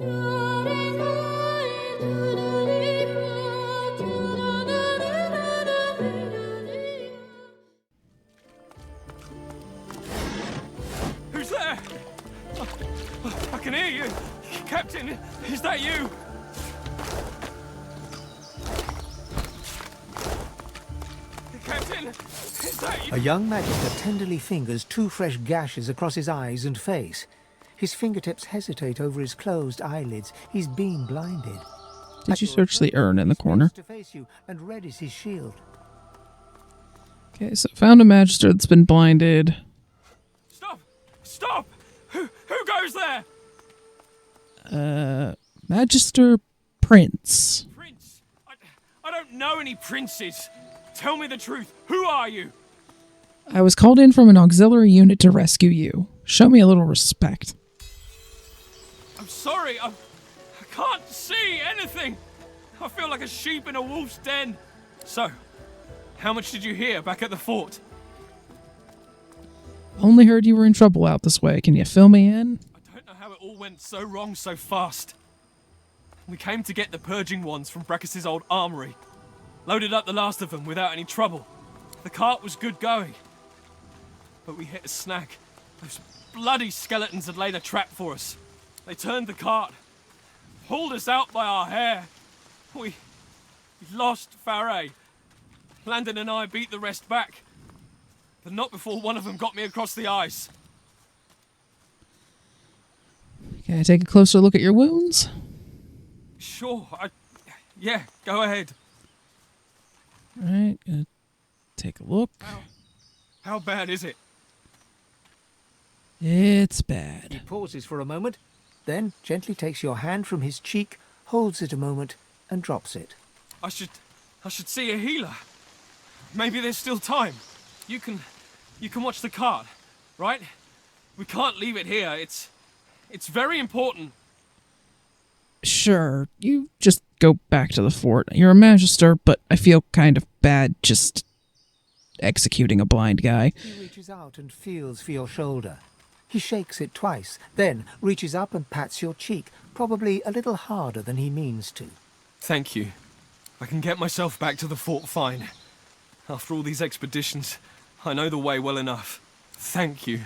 Who's there? I can hear you. Captain, is that you? Captain, is that you? A young magister tenderly fingers 2 fresh gashes across his eyes and face. His fingertips hesitate over his closed eyelids. He's been blinded. Did you search the urn in the corner? To face you and readies his shield. Okay, so found a magister that's been blinded. Stop! Stop! Who goes there? Magister Prince. Prince? I don't know any princes. Tell me the truth. Who are you? I was called in from an auxiliary unit to rescue you. Show me a little respect. I'm sorry. I can't see anything. I feel like a sheep in a wolf's den. So, how much did you hear back at the fort? Only heard you were in trouble out this way. Can you fill me in? I don't know how it all went so wrong so fast. We came to get the purging wands from Breckus's old armory. Loaded up the last of them without any trouble. The cart was good going. But we hit a snag. Those bloody skeletons had laid a trap for us. They turned the cart, pulled us out by our hair. We lost Faray. Landon and I beat the rest back. But not before one of them got me across the ice. Can I take a closer look at your wounds? Sure, yeah, go ahead. Alright, gonna take a look. How bad is it? It's He bad. pauses for a moment, then gently takes your hand from his cheek, holds it a moment, and drops it. I should see a healer. Maybe there's still time. You can watch the cart, right? We can't leave it here. It's very important. Sure, you just go back to the fort. You're a magister, but I feel kind of bad just executing a blind guy. He reaches out and feels for your shoulder. He shakes it twice, then reaches up and pats your cheek, probably a little harder than he means to. Thank you. I can get myself back to the fort fine. After all these expeditions, I know the way well enough. Thank you.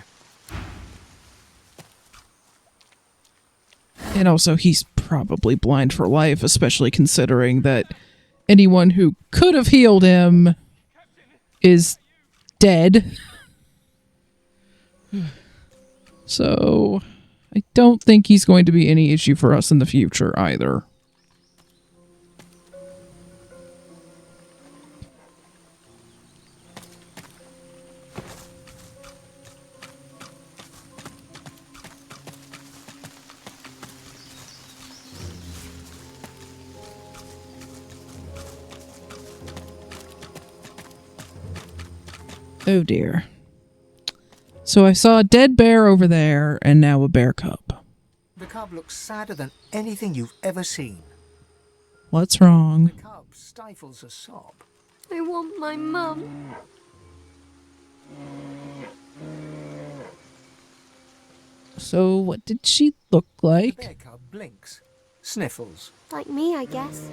And also, he's probably blind for life, especially considering that anyone who could have healed him is dead. So, I don't think he's going to be any issue for us in the future either. Oh dear. So I saw a dead bear over there, and now a bear cub. The cub looks sadder than anything you've ever seen. What's wrong? The cub stifles a sob. I want my mum. So what did she look The like? bear cub blinks, sniffles. Like me, I guess.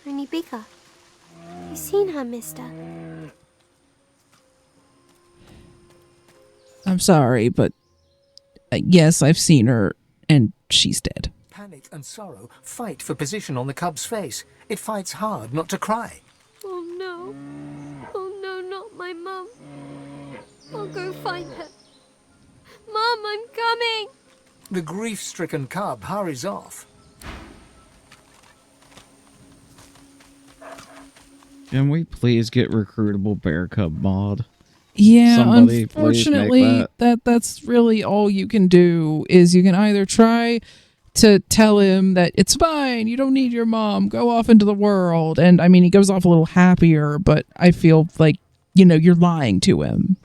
Only bigger. You seen her, mister? I'm sorry, but yes, I've seen her, and she's dead. Panic and sorrow fight for position on the cub's face. It fights hard not to cry. Oh no. Oh no, not my mum. I'll go find her. Mum, I'm coming. The grief-stricken cub hurries off. Can we please get recruitable bear cub mod? Yeah, Somebody please make unfortunately, that's really all you can do, is you can either try to tell him that it's fine, you don't need your mom, go off into the world. And I mean, he goes off a little happier, but I feel like, you're lying to him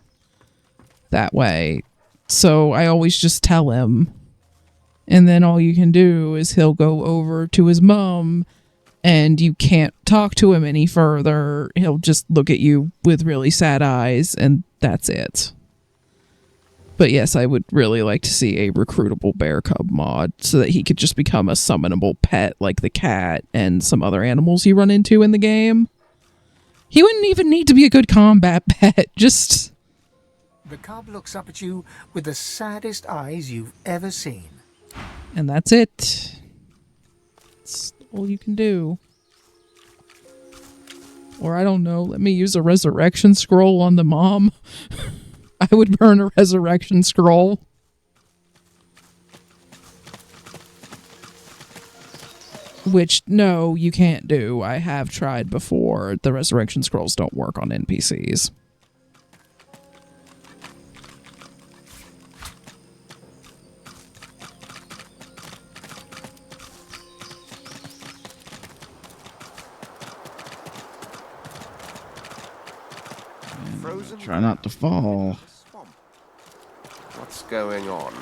that way. So I always just tell him. And then all you can do is he'll go over to his mom, and you can't talk to him any further. He'll just look at you with really sad eyes, and that's it. But yes, I would really like to see a recruitable bear cub mod so that he could just become a summonable pet like the cat and some other animals you run into in the game. He wouldn't even need to be a good combat pet, just... The cub looks up at you with the saddest eyes you've ever seen. And that's it. That's all you can do. Or I don't know, let me use a resurrection scroll on the mom. I would burn a resurrection scroll. Which, no, you can't do. I have tried before. The resurrection scrolls don't work on NPCs. Try not to fall. What's going on?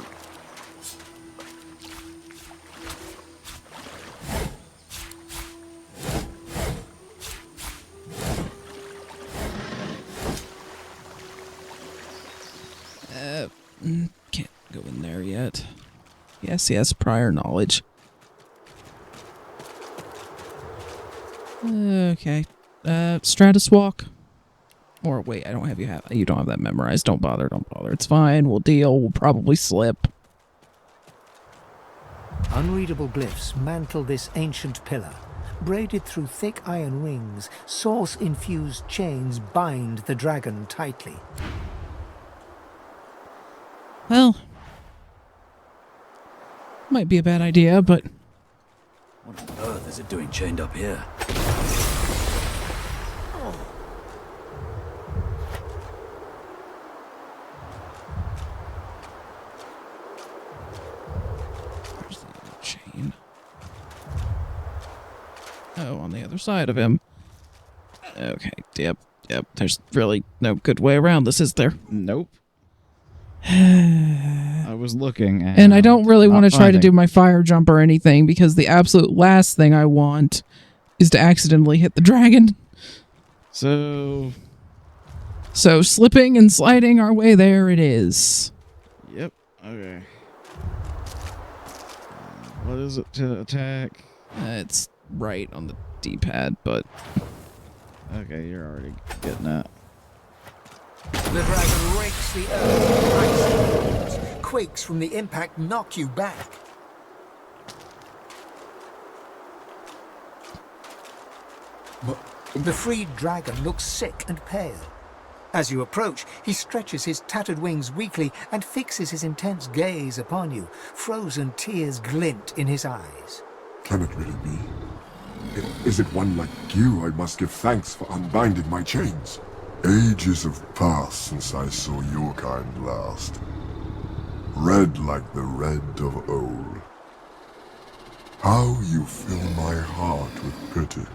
Can't go in there yet. Yes, prior knowledge. Okay. Stratus walk. Or wait, I don't have you don't have that memorized. Don't bother. It's fine. We'll deal. We'll probably slip. Unreadable glyphs mantle this ancient pillar. Braided through thick iron rings, source-infused chains bind the dragon tightly. Well, might be a bad idea, but... What on earth is it doing chained up here? Where's the other chain? Oh, on the other side of him. Okay, yep. There's really no good way around this, is there? Nope. I was looking and I don't really want to try to do my fire jump or anything because the absolute last thing I want is to accidentally hit the dragon. So slipping and sliding our way there it is. Yep. Okay. What is it to attack? It's right on the D-pad, but... Okay, you're already getting that. The dragon rakes the earth, icy falls, quakes from the impact knock you back. The freed dragon looks sick and pale. As you approach, he stretches his tattered wings weakly and fixes his intense gaze upon you. Frozen tears glint in his eyes. Can it really be? Is it one like you I must give thanks for unbinding my chains? Ages have passed since I saw your kind last. Red like the red of old. How you fill my heart with pity.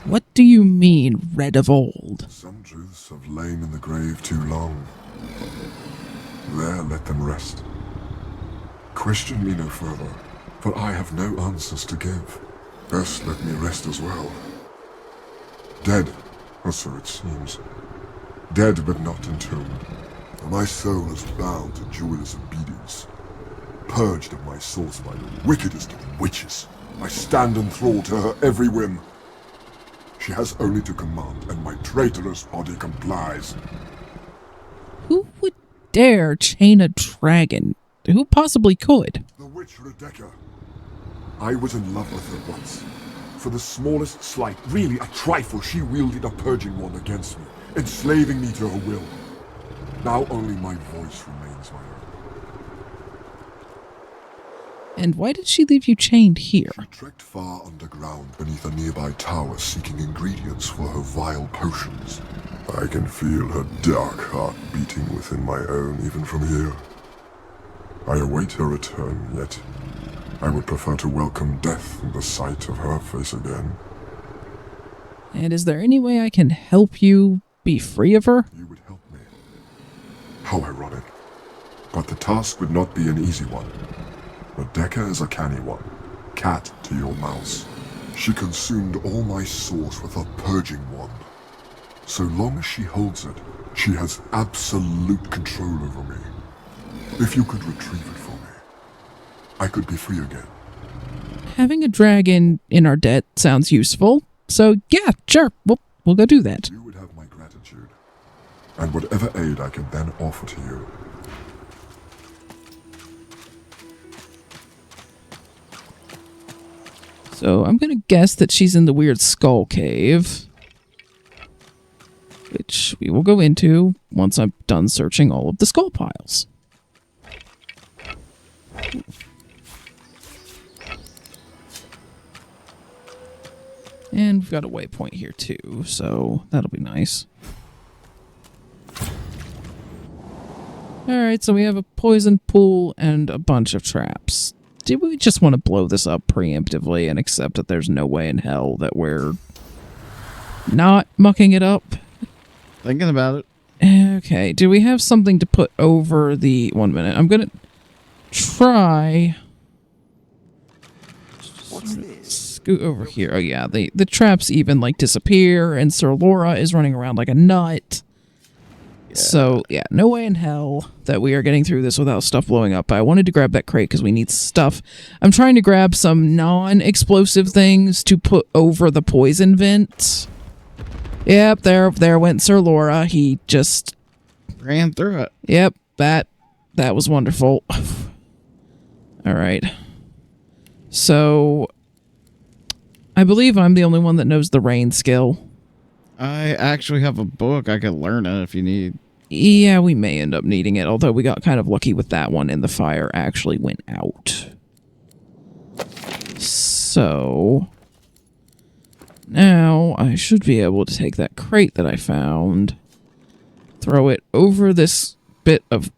What do you mean, red of old? Some truths have lain in the grave too long. There let them rest. Question me no further, for I have no answers to give. Best let me rest as well. Dead, or so it seems. Dead but not entombed. For my soul is bound to joyless obedience. Purged of my source by the wickedest of witches. I stand enthralled to her every whim. She has only to command, and my traitorous body complies. Who would dare chain a dragon? Who possibly could? The witch Rebecca. I was in love with her once. For the smallest slight, really a trifle, she wielded a purging wand against me, enslaving me to her will. Now only my voice remains my own. And why did she leave you chained here? She trekked far underground beneath a nearby tower seeking ingredients for her vile potions. I can feel her dark heart beating within my own even from here. I await her return, yet I would prefer to welcome death in the sight of her face again. And is there any way I can help you be free of her? You would help me. How ironic. But the task would not be an easy one. Rebecca is a canny one. Cat to your mouse. She consumed all my source with her purging wand. So long as she holds it, she has absolute control over me. If you could retrieve it for me, I could be free again. Having a dragon in our debt sounds useful. So, yeah, sure. We'll go do that. You would have my gratitude, and whatever aid I can then offer to you. So, I'm going to guess that she's in the weird skull cave, which we will go into once I'm done searching all of the skull piles. And we've got a waypoint here too, so that'll be nice. Alright, so we have a poison pool and a bunch of traps. Do we just want to blow this up preemptively and accept that there's no way in hell that we're not mucking it up? Thinking about it. Okay, do we have something to put over the... 1 minute. I'm gonna try... What's this? Scoot over here. Oh yeah, the traps even like disappear and Sir Laura is running around like a nut. Yeah. So yeah, no way in hell that we are getting through this without stuff blowing up. I wanted to grab that crate because we need stuff. I'm trying to grab some non-explosive things to put over the poison vent. Yep, there went Sir Laura. He just ran through it. Yep, that was wonderful. All right. So I believe I'm the only one that knows the rain skill. I actually have a book. I could learn it if you need. Yeah, we may end up needing it, although we got kind of lucky with that one and the fire actually went out. So now I should be able to take that crate that I found, throw it over this bit of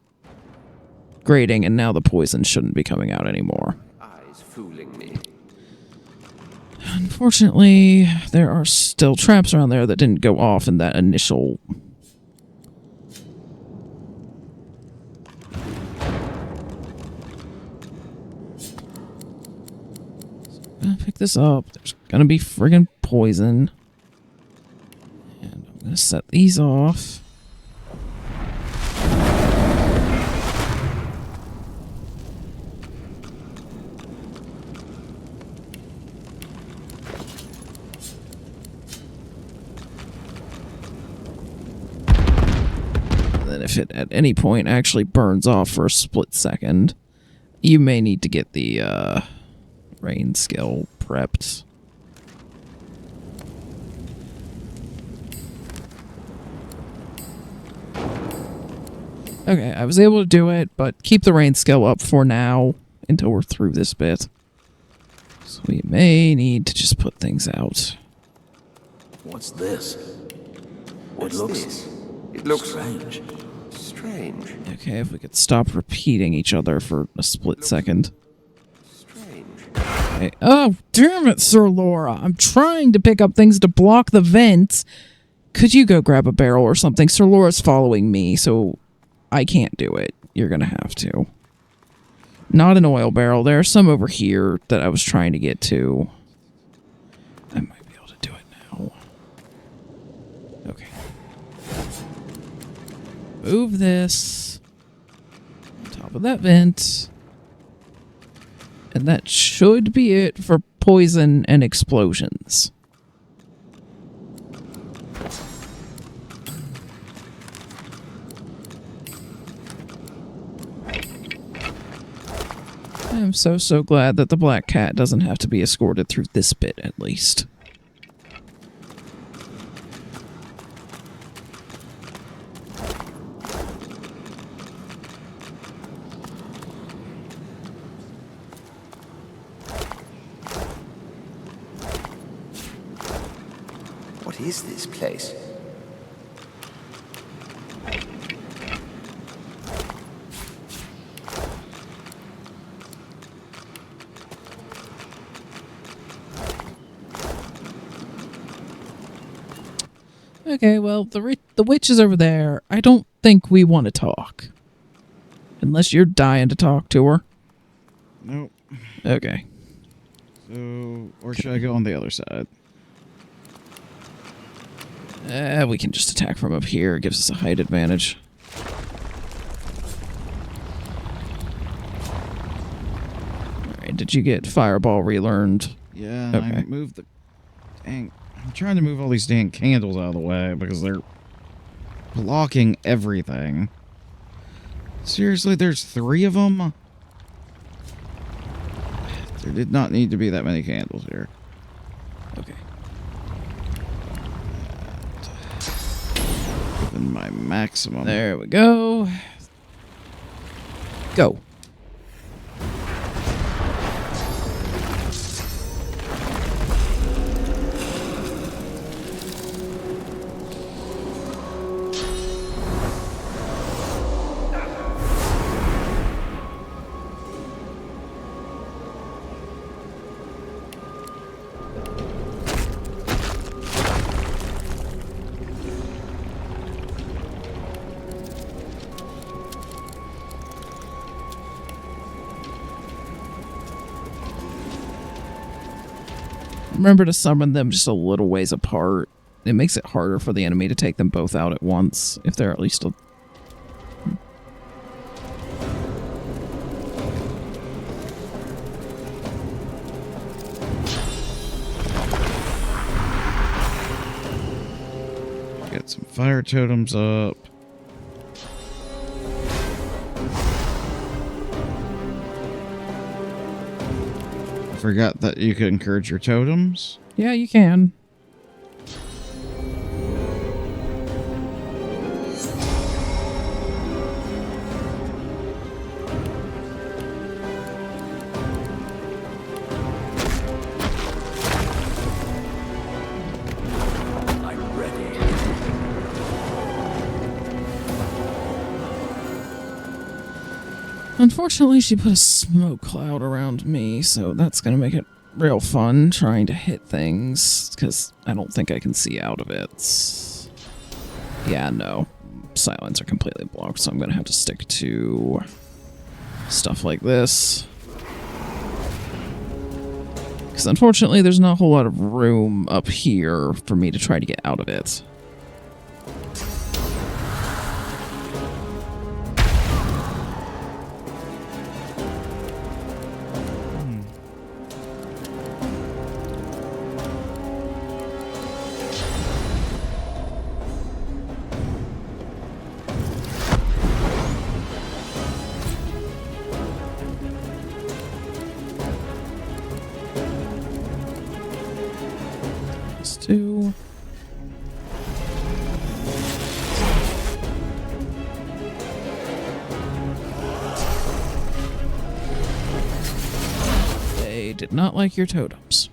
grating, and now the poison shouldn't be coming out anymore. Eyes fooling me. Unfortunately, there are still traps around there that didn't go off in that initial... I'm gonna pick this up. There's gonna be friggin' poison. And I'm gonna set these off. If it at any point actually burns off for a split second, you may need to get the rain skill prepped. Okay, I was able to do it, but keep the rain skill up for now until we're through this bit. So we may need to just put things out. What's this? What's this? It looks strange. Strange. Okay, if we could stop repeating each other for a split second. Strange. Okay. Oh, damn it, Sir Laura. I'm trying to pick up things to block the vents. Could you go grab a barrel or something? Sir Laura's following me, so I can't do it. You're gonna have to. Not an oil barrel. There are some over here that I was trying to get to. I might be able to do it now. Okay. Move this on top of that vent. And that should be it for poison and explosions. I'm so glad that the black cat doesn't have to be escorted through this bit, at least. What is this place? Okay, well, the witch is over there. I don't think we want to talk. Unless you're dying to talk to her. Nope. Okay. So, or should I go on the other side? We can just attack from up here. It gives us a height advantage. Did you get Fireball relearned? Yeah, Okay. I moved the dang. I'm trying to move all these dang candles out of the way because they're blocking everything. Seriously, there's 3 of them? There did not need to be that many candles here. Okay. Given my maximum. There we go. Go. Remember to summon them just a little ways apart. It makes it harder for the enemy to take them both out at once, if they're at least a... Get some fire totems up. Forgot that you could encourage your totems. Yeah, you can. I'm ready. Unfortunately, she put a smoke cloud around me, so that's going to make it real fun trying to hit things, because I don't think I can see out of it. Yeah, no. Silence are completely blocked, so I'm going to have to stick to stuff like this. Because unfortunately, there's not a whole lot of room up here for me to try to get out of it. Two. They did not like your totems.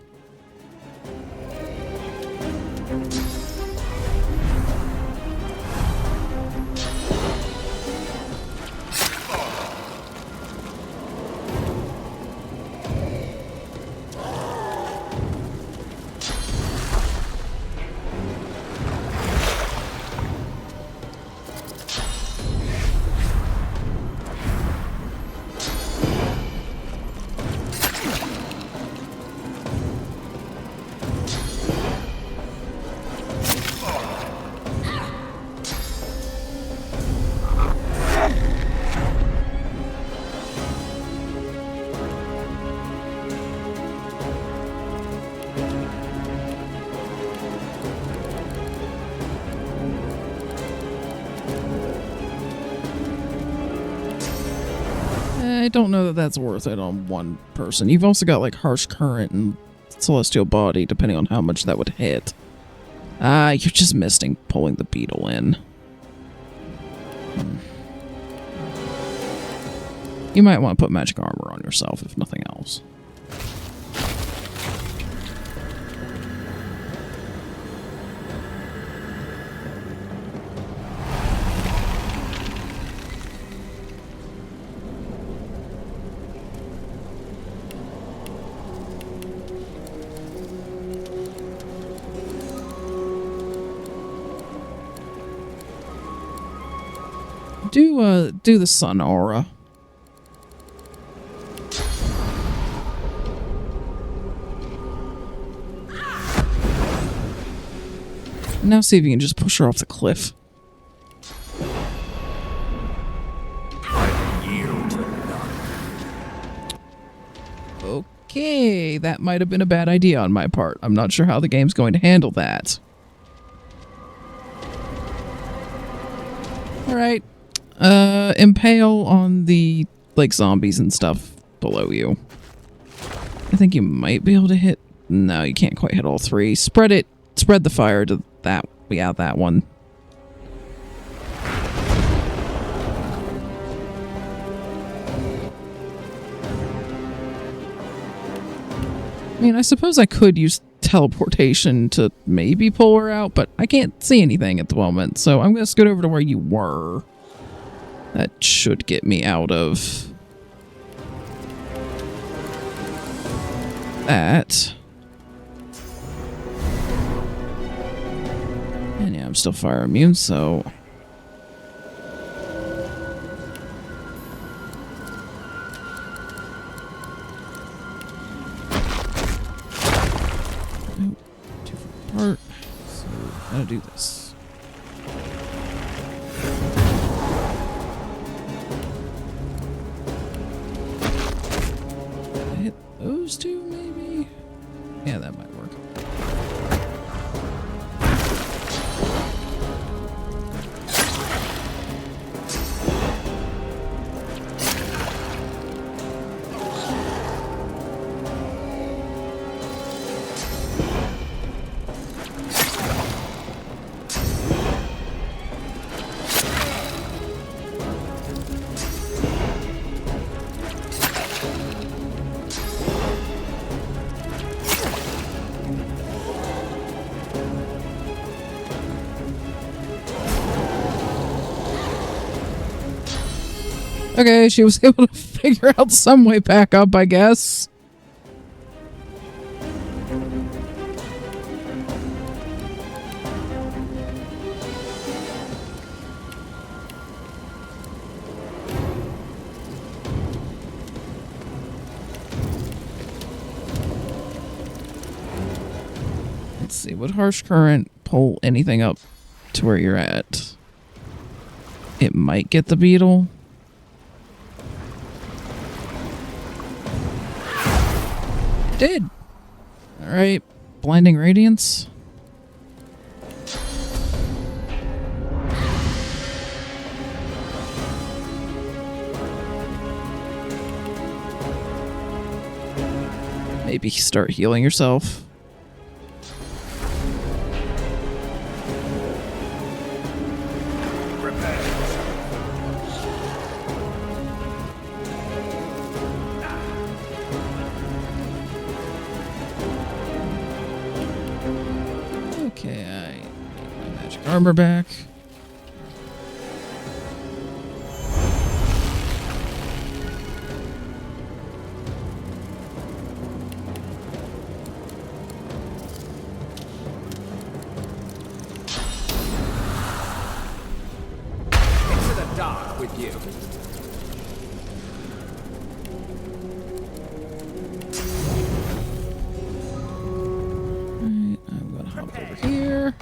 I don't know that that's worth it on one person. You've also got like Harsh Current and Celestial Body, depending on how much that would hit. You're just missing pulling the beetle in. You might want to put magic armor on yourself, if nothing else. Do the sun aura. Now see if you can just push her off the cliff. I yield to none. Okay, that might have been a bad idea on my part. I'm not sure how the game's going to handle that. Alright. Impale on the, like, zombies and stuff below you. I think you might be able to hit... No, you can't quite hit all three. Spread the fire to that... Yeah, that one. I mean, I suppose I could use teleportation to maybe pull her out, but I can't see anything at the moment, so I'm going to scoot over to where you were. That should get me out of that. And yeah, I'm still fire immune, so... Too far apart. So, how to do this? Hit those two, maybe? Yeah, that might work. Okay, she was able to figure out some way back up, I guess. Let's see, would harsh current pull anything up to where you're at? It might get the beetle. Did. Alright. Blinding Radiance. Maybe start healing yourself. Okay, I need my magic armor back. Into the dark with you. Alright, I'm gonna hop over here.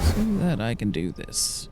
So that I can do this.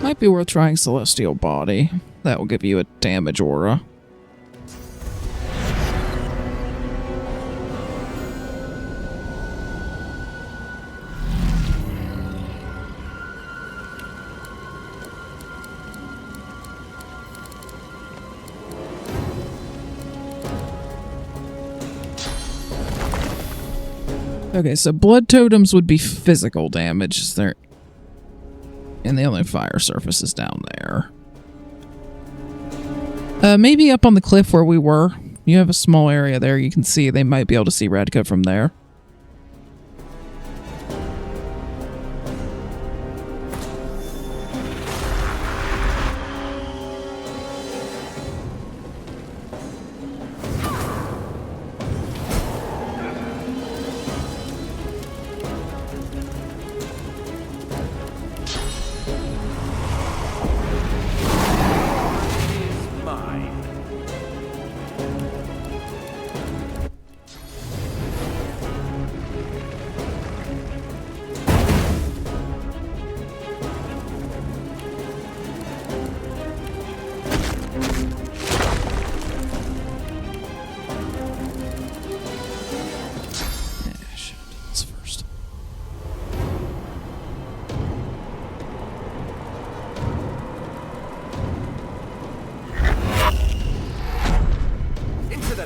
Might be worth trying Celestial Body. That will give you a damage aura. Okay, so blood totems would be physical damage. There, and the only fire surface is down there. Maybe up on the cliff where we were. You have a small area there you can see. They might be able to see Radka from there.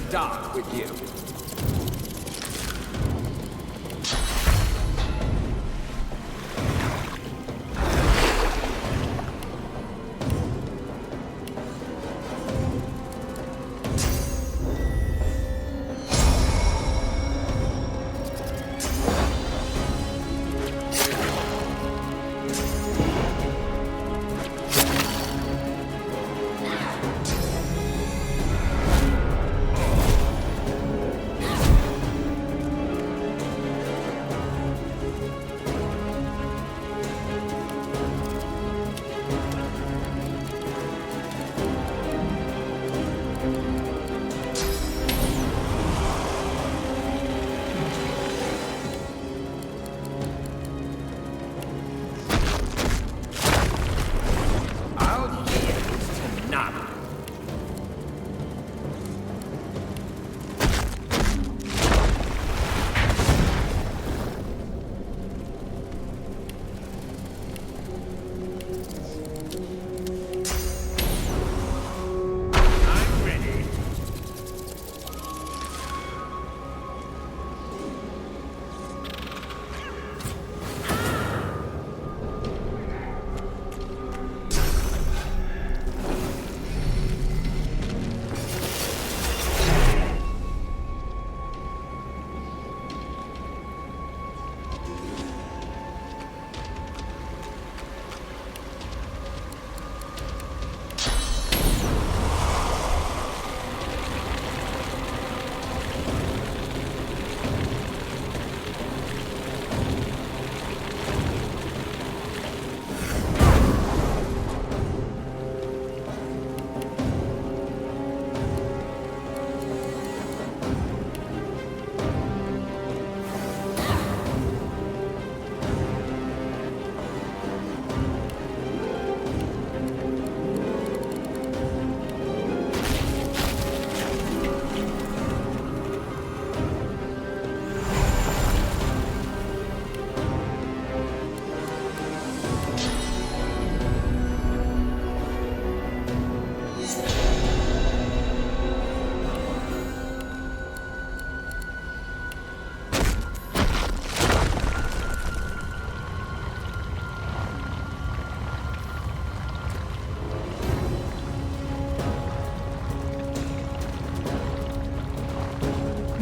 Dock with you.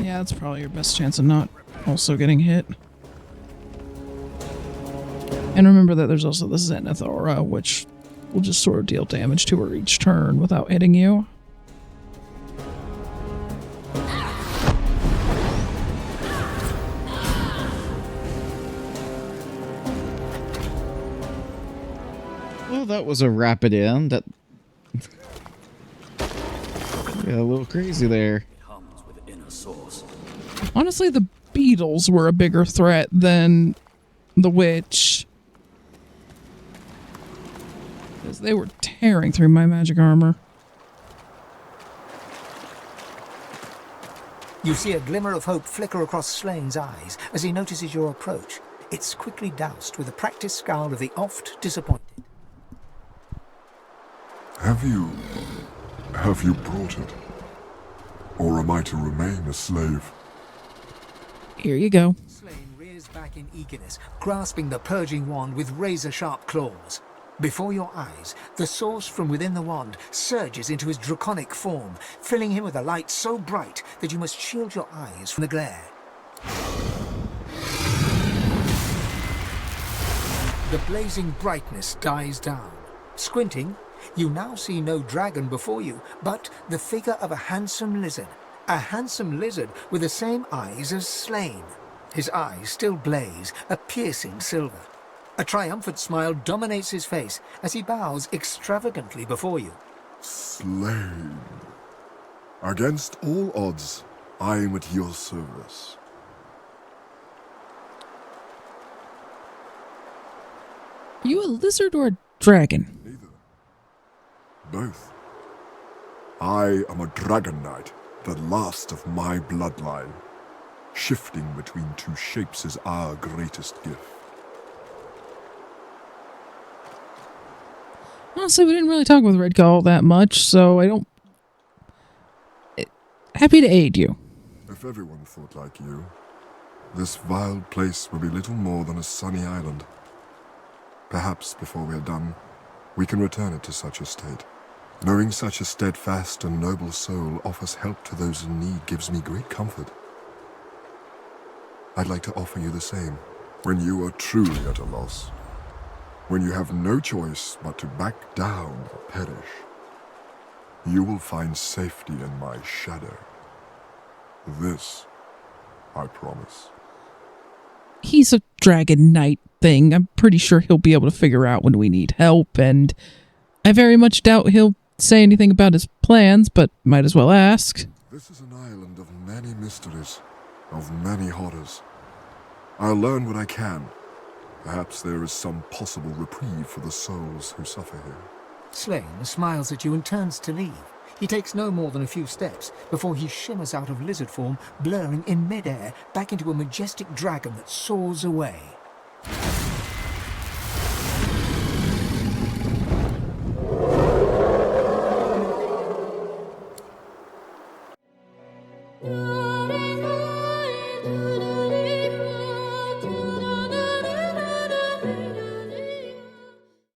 Yeah, that's probably your best chance of not also getting hit. And remember that there's also the Zenith Aura, which will just sort of deal damage to her each turn without hitting you. Well, that was a rapid end. That got a little crazy there. Honestly, the beetles were a bigger threat than the witch. Because they were tearing through my magic armor. You see a glimmer of hope flicker across Slane's eyes as he notices your approach. It's quickly doused with a practiced scowl of the oft disappointed. Have you brought it? Or am I to remain a slave? Here you go. Slain rears back in eagerness, grasping the purging wand with razor-sharp claws. Before your eyes, the source from within the wand surges into his draconic form, filling him with a light so bright that you must shield your eyes from the glare. The blazing brightness dies down. Squinting, you now see no dragon before you, but the figure of a handsome lizard. A handsome lizard with the same eyes as Slain. His eyes still blaze, a piercing silver. A triumphant smile dominates his face as he bows extravagantly before you. Slain. Against all odds, I am at your service. Are you a lizard or a dragon? Neither. Both. I am a dragon knight, the last of my bloodline. Shifting between two shapes is our greatest gift. Honestly, we didn't really talk with Redcall all that much, so I don't... Happy to aid you. If everyone thought like you, this vile place will be little more than a sunny island. Perhaps before we're done, we can return it to such a state. Knowing such a steadfast and noble soul offers help to those in need gives me great comfort. I'd like to offer you the same. When you are truly at a loss, when you have no choice but to back down or perish, you will find safety in my shadow. This, I promise. He's a dragon knight thing. I'm pretty sure he'll be able to figure out when we need help, and I very much doubt he'll say anything about his plans, but might as well ask. This is an island of many mysteries, of many horrors. I'll learn what I can. Perhaps there is some possible reprieve for the souls who suffer here. Slain smiles at you and turns to leave. He takes no more than a few steps before he shimmers out of lizard form, blurring in midair back into a majestic dragon that soars away. No.